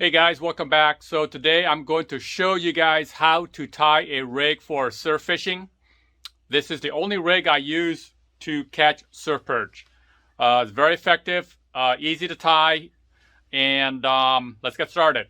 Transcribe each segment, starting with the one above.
Hey guys, welcome back. So today I'm going to show you guys how to tie a rig for surf fishing. This is the only rig I use to catch surf perch. It's very effective, easy to tie, and let's get started.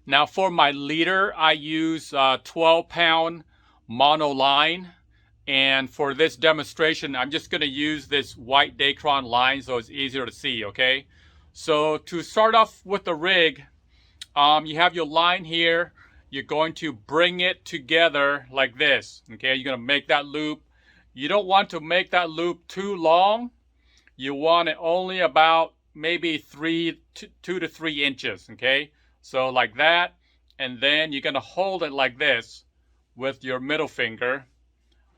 Now for my leader, I use 12-pound mono line. And for this demonstration, I'm just going to use this white Dacron line so it's easier to see, okay? So to start off with the rig, you have your line here. You're going to bring it together like this, okay? You're going to make that loop. You don't want to make that loop too long. You want it only about maybe 2 to 3 inches, okay? So like that, and then you're going to hold it like this with your middle finger,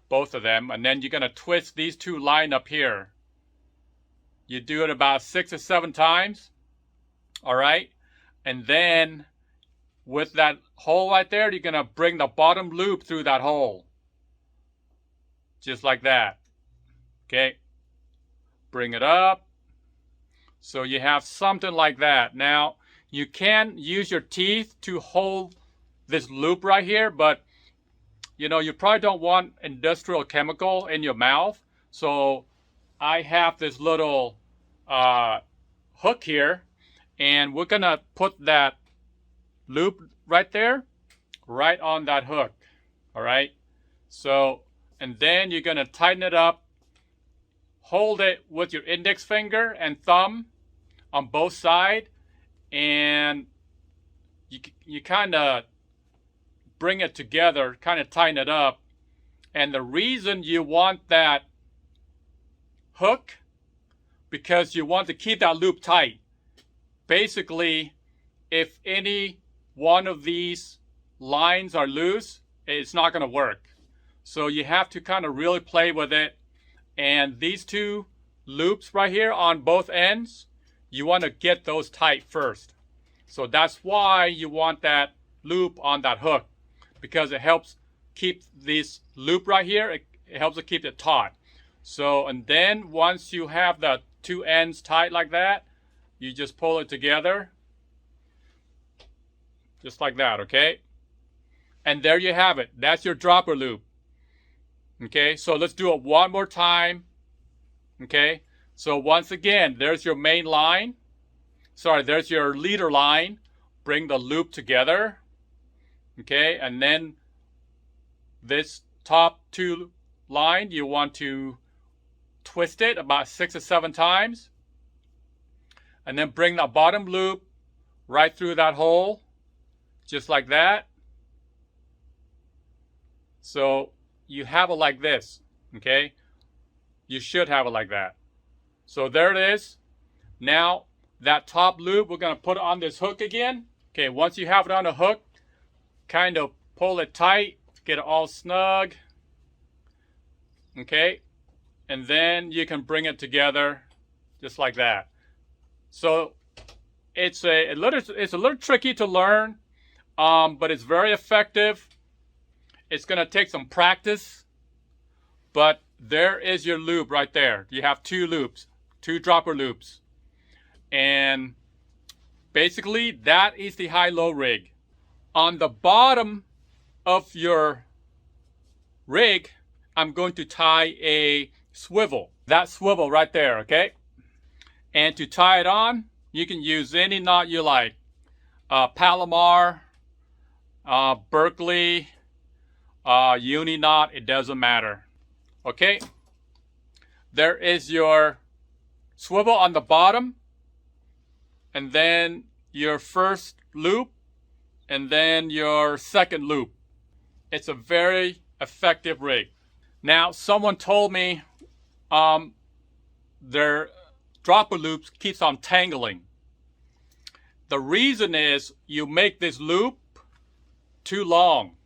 both of them, and then you're going to twist these two line up here. You do it about 6 or 7 times, all right? And then with that hole right there, you're going to bring the bottom loop through that hole. Just like that. Okay. Bring it up. So you have something like that. Now, you can use your teeth to hold this loop right here, but you know, you probably don't want industrial chemical in your mouth. So I have this little hook here. And we're going to put that loop right there, right on that hook, all right? So, and then you're going to tighten it up, hold it with your index finger and thumb on both sides, and you kind of bring it together, kind of tighten it up. And the reason you want that hook, because you want to keep that loop tight. Basically, if any one of these lines are loose, it's not going to work. So you have to kind of really play with it. And these two loops right here on both ends, you want to get those tight first. So that's why you want that loop on that hook, because it helps keep this loop right here, it helps to keep it taut. So, and then once you have the two ends tight like that, you just pull it together, just like that, okay? And there you have it. That's your dropper loop. Okay, so let's do it one more time. Okay, so once again, there's your main line. Sorry, there's your leader line. Bring the loop together. Okay, and then this top two line, you want to twist it about 6 or 7 times. And then bring the bottom loop right through that hole, just like that. So you have it like this, okay? You should have it like that. So there it is. Now that top loop, we're going to put it on this hook again. Okay, once you have it on the hook, kind of pull it tight, get it all snug. Okay, and then you can bring it together just like that. So it's a little tricky to learn, but it's very effective. It's going to take some practice, but there is your loop right there. You have 2 loops, 2 dropper loops. And basically that is the high-low rig. On the bottom of your rig, I'm going to tie a swivel. That swivel right there, okay? And to tie it on, you can use any knot you like. Palomar, Berkeley, uni knot, it doesn't matter. Okay? There is your swivel on the bottom, and then your first loop, and then your second loop. It's a very effective rig. Now, someone told me their dropper loops keeps on tangling. The reason is you make this loop too long.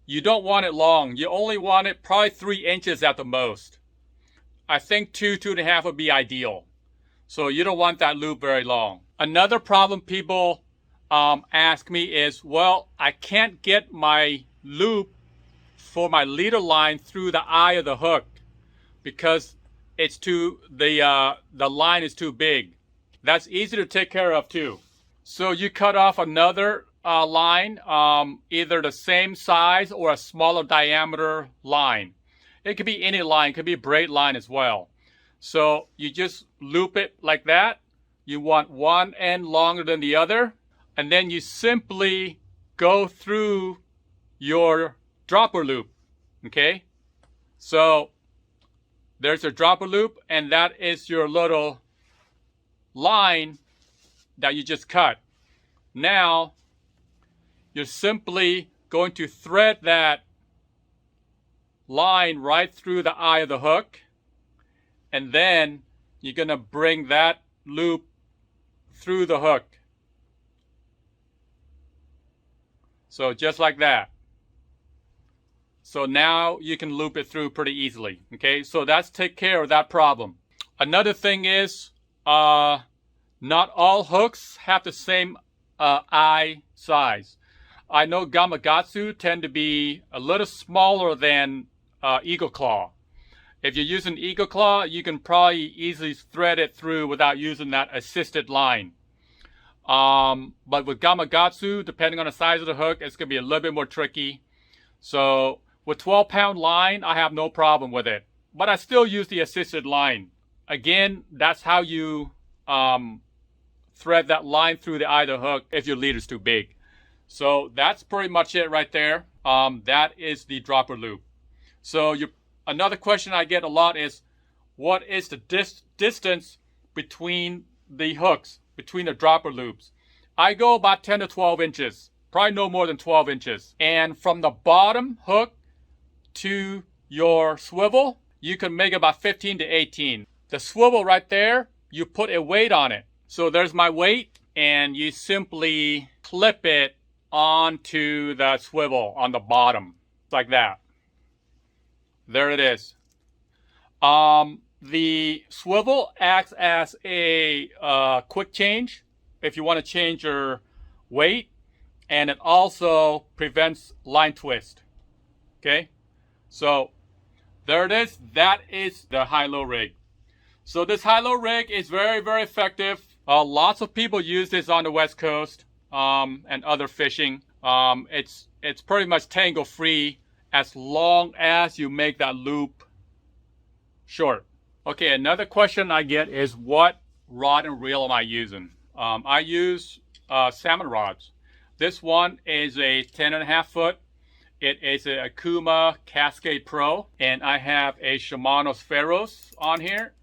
You don't want it long. You only want it probably 3 inches at the most. I think 2.5 would be ideal. So you don't want that loop very long. Another problem people ask me is, well, I can't get my loop for my leader line through the eye of the hook because it's the line is too big. That's easy to take care of too. So you cut off another line, either the same size or a smaller diameter line. It could be any line, it could be a braid line as well. So you just loop it like that. You want one end longer than the other, and then you simply go through your dropper loop. Okay, so there's a dropper loop, and that is your little line that you just cut. Now you're simply going to thread that line right through the eye of the hook, and then you're going to bring that loop through the hook. So just like that. So now you can loop it through pretty easily. Okay, so that's take care of that problem. Another thing is not all hooks have the same eye size. I know Gamakatsu tend to be a little smaller than Eagle Claw. If you're using Eagle Claw, you can probably easily thread it through without using that assisted line. But with Gamakatsu, depending on the size of the hook, it's going to be a little bit more tricky. So with 12-pound line, I have no problem with it. But I still use the assisted line. Again, that's how you thread that line through the eye of the hook if your leader's too big. So that's pretty much it right there. That is the dropper loop. So another question I get a lot is, what is the distance between the hooks, between the dropper loops? I go about 10 to 12 inches, probably no more than 12 inches. And from the bottom hook to your swivel, you can make about 15 to 18. The swivel right there, you put a weight on it. So there's my weight, and you simply clip it onto the swivel on the bottom, like that. There it is. The swivel acts as a quick change if you want to change your weight, and it also prevents line twist. Okay, so there it is. That is the high-low rig. So this high-low rig is very, very effective. Lots of people use this on the West Coast and other fishing. It's pretty much tangle free as long as you make that loop short. Okay, another question I get is, what rod and reel am I using? I use salmon rods. This one is a 10.5 foot. It is a Akuma Cascade Pro, and I have a Shimano Spheros on here.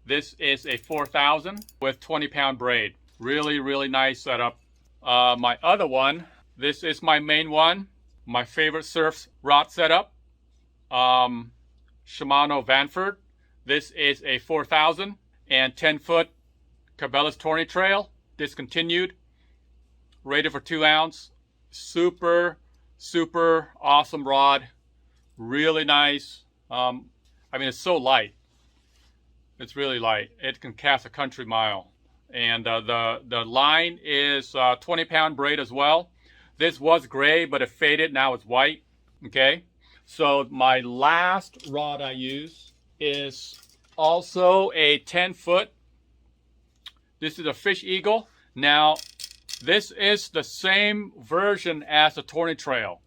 This is a 4000 with 20-pound braid. Really, really nice setup. My other one, this is my main one, my favorite surf rod setup, Shimano Vanford. This is a 4000 and 10-foot Cabela's Tourney Trail, discontinued, rated for 2 ounce. Super, super awesome rod, really nice. I mean, it's so light. It's really light. It can cast a country mile. And the line is 20-pound braid as well. This was gray, but it faded. Now it's white. Okay. So my last rod I use is also a 10-foot. This is a Fish Eagle. Now, this is the same version as the Tourney Trail.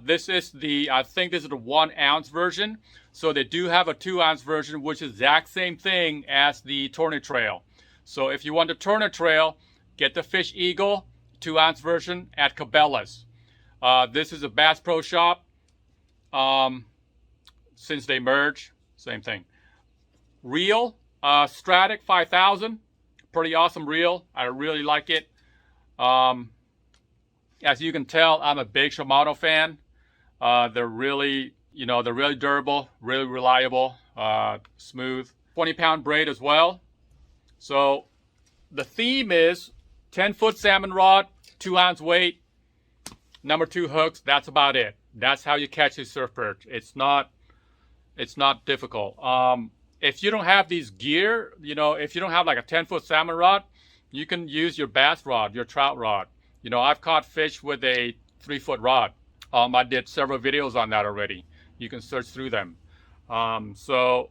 This is I think this is the 1 ounce version. So they do have a 2 ounce version, which is the exact same thing as the Tourney Trail. So if you want the Tourney Trail, get the Fish Eagle 2 ounce version at Cabela's. This is a Bass Pro Shop. Since they merged, same thing. Reel, Stratic 5000. Pretty awesome reel. I really like it. As you can tell, I'm a big Shimano fan. They're really, they're really durable, really reliable, smooth. 20-pound braid as well. So the theme is 10-foot salmon rod, 2 ounce weight, number 2 hooks. That's about it. That's how you catch a surf perch. It's not difficult. If you don't have these gear, if you don't have like a 10-foot salmon rod, you can use your bass rod, your trout rod. I've caught fish with a 3-foot rod. I did several videos on that already. You can search through them. So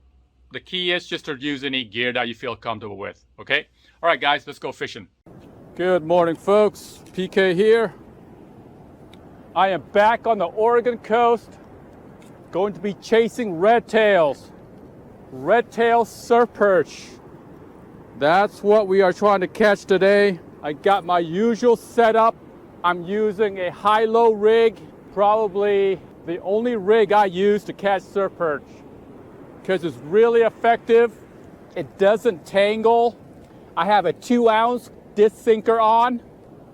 the key is just to use any gear that you feel comfortable with. Okay? All right, guys, let's go fishing. Good morning, folks. PK here. I am back on the Oregon coast, going to be chasing red-tail surf perch. That's what we are trying to catch today. I got my usual setup. I'm using a high-low rig, probably the only rig I use to catch surf perch, because it's really effective. It doesn't tangle. I have a 2-ounce disc sinker on.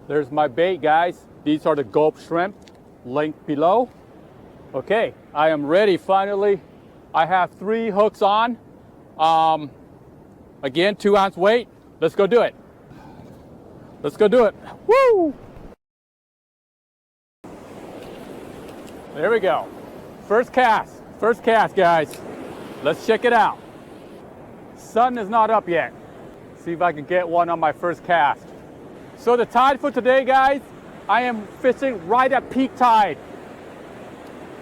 There's my bait, guys. These are the gulp shrimp, linked below. Okay, I am ready finally. I have 3 hooks on. Again, 2-ounce weight. Let's go do it. Let's go do it. Woo! There we go. First cast, guys. Let's check it out. Sun is not up yet. See if I can get one on my first cast. So the tide for today, guys, I am fishing right at peak tide.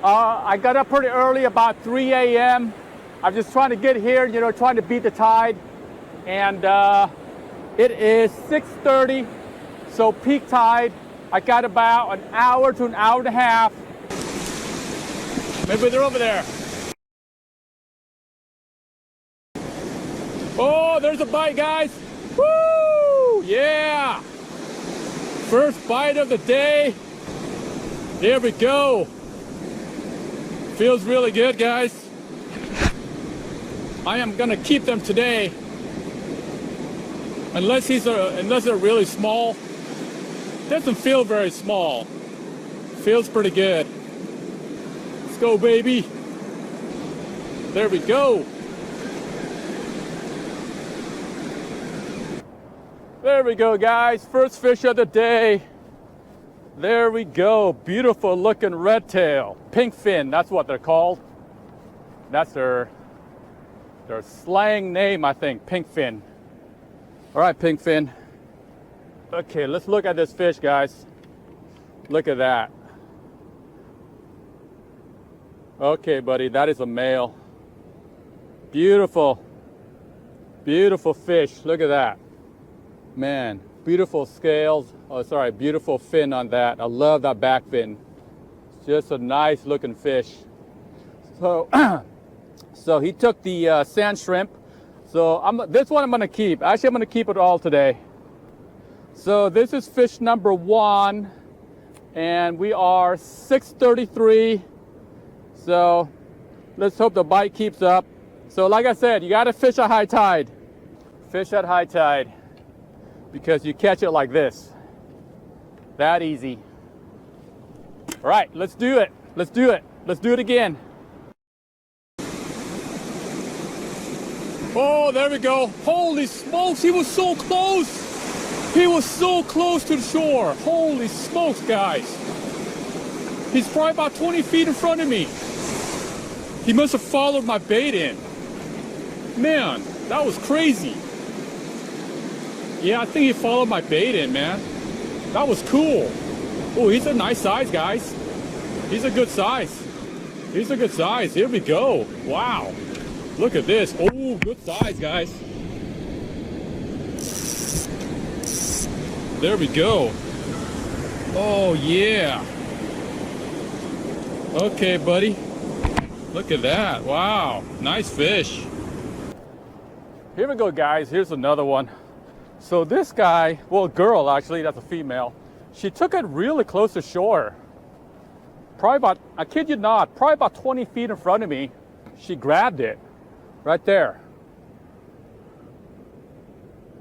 I got up pretty early, about 3 a.m. I'm just trying to get here, trying to beat the tide. And it is 6:30, so peak tide. I got about an hour to an hour and a half. Maybe they're over there. Oh, there's a bite, guys. Woo! Yeah! First bite of the day. There we go. Feels really good, guys. I am gonna keep them today. Unless they're really small. Doesn't feel very small. Feels pretty good. Let's go, baby. There we go. There we go, guys. First fish of the day. There we go. Beautiful looking red tail. Pink fin, that's what they're called. That's their slang name, I think. Pink fin. All right, pink fin. Okay, let's look at this fish, guys. Look at that. Okay, buddy, that is a male. Beautiful. Beautiful fish. Look at that. Man, beautiful scales. Oh, sorry, beautiful fin on that. I love that back fin. It's just a nice looking fish. So, so he took the sand shrimp. So this one I'm gonna keep. Actually, I'm gonna keep it all today. So this is fish number 1, and we are 6:33. So let's hope the bite keeps up. So like I said, you gotta fish at high tide. Fish at high tide, because you catch it like this. That easy. All right, let's do it. Let's do it. Let's do it again. Oh, there we go. Holy smokes, he was so close. He was so close to the shore. Holy smokes, guys. He's probably about 20 feet in front of me. He must have followed my bait in. Man, that was crazy. Yeah, I think he followed my bait in, man. That was cool. Oh, he's a nice size, guys. He's a good size. He's a good size. Here we go. Wow. Look at this. Oh, good size, guys. There we go. Oh, yeah. Okay, buddy. Look at that. Wow. Nice fish. Here we go, guys. Here's another one. So this guy, well, girl, actually, that's a female. She took it really close to shore. Probably about, I kid you not, probably about 20 feet in front of me. She grabbed it right there.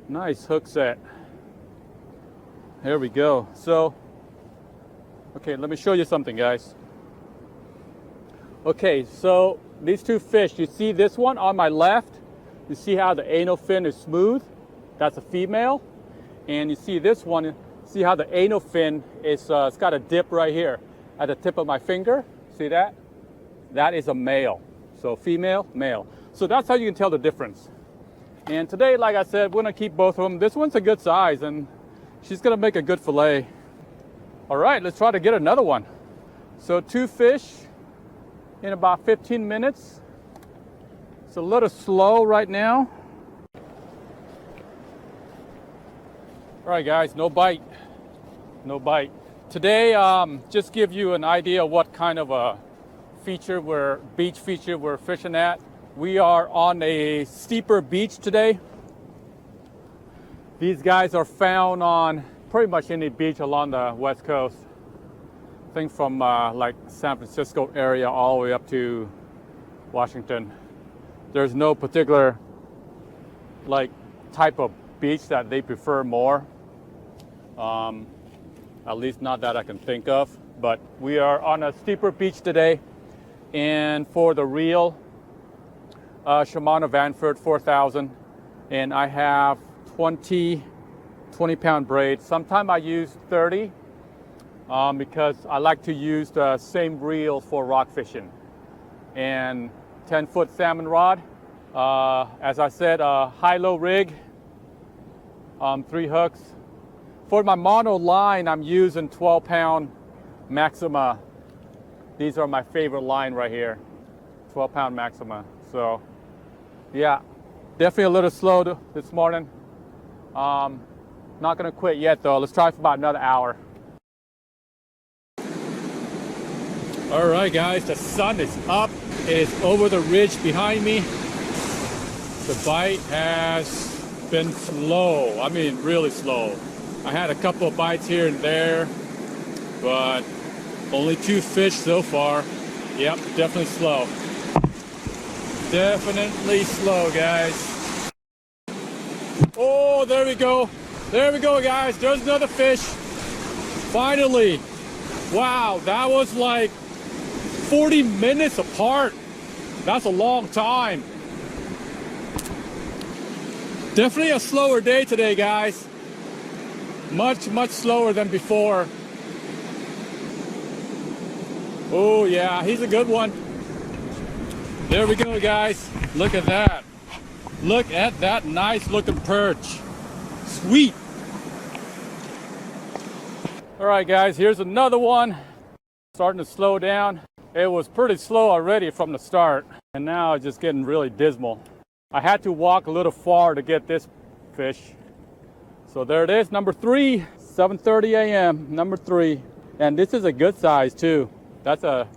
Nice hook set. There we go. So, okay, let me show you something, guys. Okay, so these 2 fish, you see this one on my left? You see how the anal fin is smooth? That's a female. And you see this one, see how the anal fin is, it's got a dip right here at the tip of my finger. See that? That is a male. So female, male. So that's how you can tell the difference. And today, like I said, we're gonna keep both of them. This one's a good size, and she's gonna make a good fillet. All right, let's try to get another one. So 2 fish in about 15 minutes. It's a little slow right now. All right, guys, no bite. No bite. Today, just give you an idea of what kind of a beach feature we're fishing at. We are on a steeper beach today. These guys are found on pretty much any beach along the West Coast. I think from like San Francisco area all the way up to Washington. There's no particular like type of beach that they prefer more. At least not that I can think of. But we are on a steeper beach today. And for the reel, Shimano Vanford 4000. And I have 20 pound braid. Sometimes I use 30 because I like to use the same reel for rock fishing. And 10-foot salmon rod. As I said, high-low rig, 3 hooks. For my mono line, I'm using 12-pound Maxima. These are my favorite line right here, 12-pound Maxima. So, yeah, definitely a little slow this morning. Not gonna quit yet though. Let's try for about another hour. All right, guys, the sun is up. It is over the ridge behind me. The bite has been slow. I mean, really slow. I had a couple of bites here and there, but only 2 fish so far. Yep, definitely slow. Definitely slow, guys. Oh, there we go. There we go, guys. There's another fish. Finally. Wow, that was like 40 minutes apart. That's a long time. Definitely a slower day today, guys. Much slower than before. Oh yeah, he's a good one. There we go, guys. Look at that. Look at that nice looking perch. Sweet. All right, guys, here's another one. Starting to slow down. It was pretty slow already from the start, and now it's just getting really dismal. I had to walk a little far to get this fish. So there it is, number 3, 7:30 a.m., number 3. And this is a good size too. That's a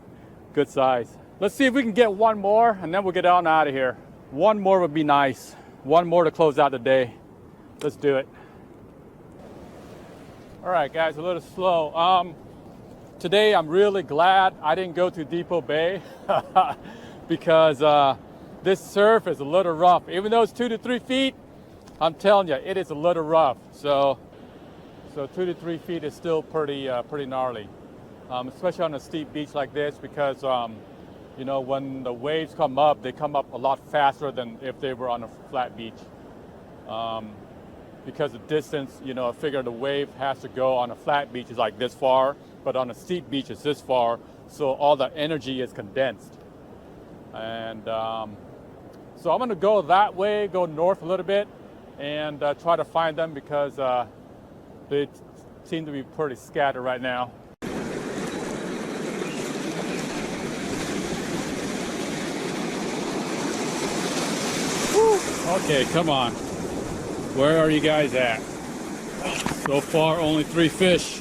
good size. Let's see if we can get one more and then we'll get on out of here. One more would be nice. One more to close out the day. Let's do it. All right, guys, a little slow. Today I'm really glad I didn't go to Depot Bay because this surf is a little rough. Even though it's 2 to 3 feet, I'm telling you, it is a little rough. So 2 to 3 feet is still pretty gnarly, especially on a steep beach like this because, you know, when the waves come up, they come up a lot faster than if they were on a flat beach. Because the distance, you know, I figure the wave has to go on a flat beach is like this far, but on a steep beach it's this far, so all the energy is condensed. And so I'm gonna go that way, go north a little bit, and try to find them because they seem to be pretty scattered right now. Woo. Okay, come on. Where are you guys at? So far, only 3 fish.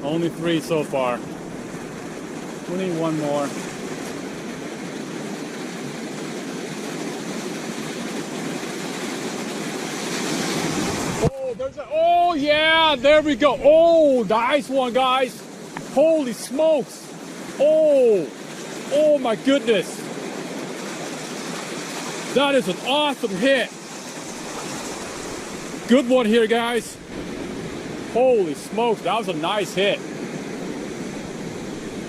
Only 3 so far. We need one more. Oh yeah, there we go. Oh, nice one, guys. Holy smokes. Oh my goodness. That is an awesome hit. Good one here, guys. Holy smokes, that was a nice hit.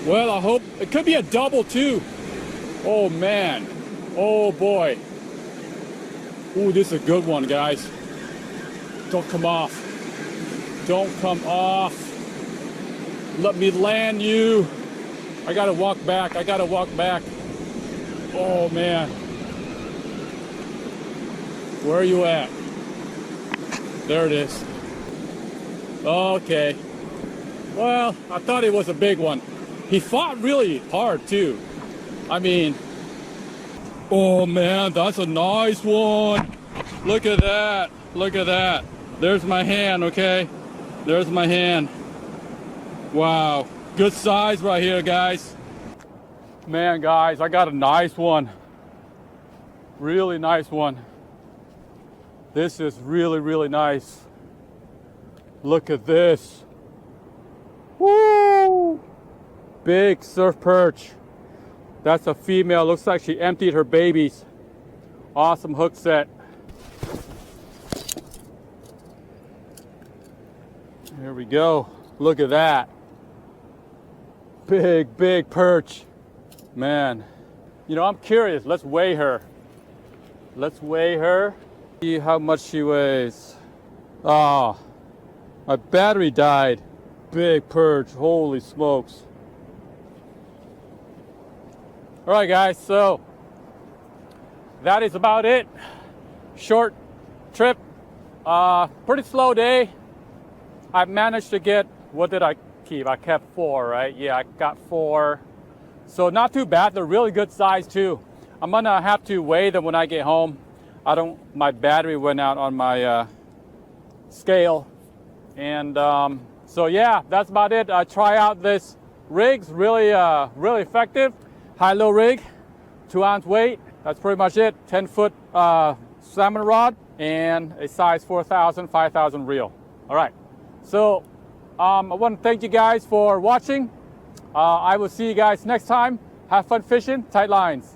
Well, I hope it could be a double too. Oh man. Oh boy. Ooh, this is a good one, guys. Don't come off. Don't come off. Let me land you. I gotta walk back. I gotta walk back. Oh man. Where are you at? There it is. Okay. Well, I thought it was a big one. He fought really hard too. I mean, Oh man, that's a nice one. Look at that. Look at that. There's my hand, okay? There's my hand. Wow. Good size right here, guys. Man, guys, I got a nice one. Really nice one. This is really, really nice. Look at this. Woo! Big surf perch. That's a female. Looks like she emptied her babies. Awesome hook set. Here we go. Look at that. Big, big perch. Man. You know, I'm curious. Let's weigh her. Let's weigh her. See how much she weighs. Ah, my battery died. Big perch. Holy smokes. All right, guys. So that is about it. Short trip. Pretty slow day. I managed to get, what did I keep? I kept 4, right? Yeah, I got 4. So not too bad. They're really good size too. I'm gonna have to weigh them when I get home. My battery went out on my scale. And so yeah, that's about it. I try out this rig's really effective. High-low rig, 2-ounce weight. That's pretty much it. 10-foot salmon rod and a size 4,000, 5,000 reel. All right. So I want to thank you guys for watching. I will see you guys next time. Have fun fishing, tight lines.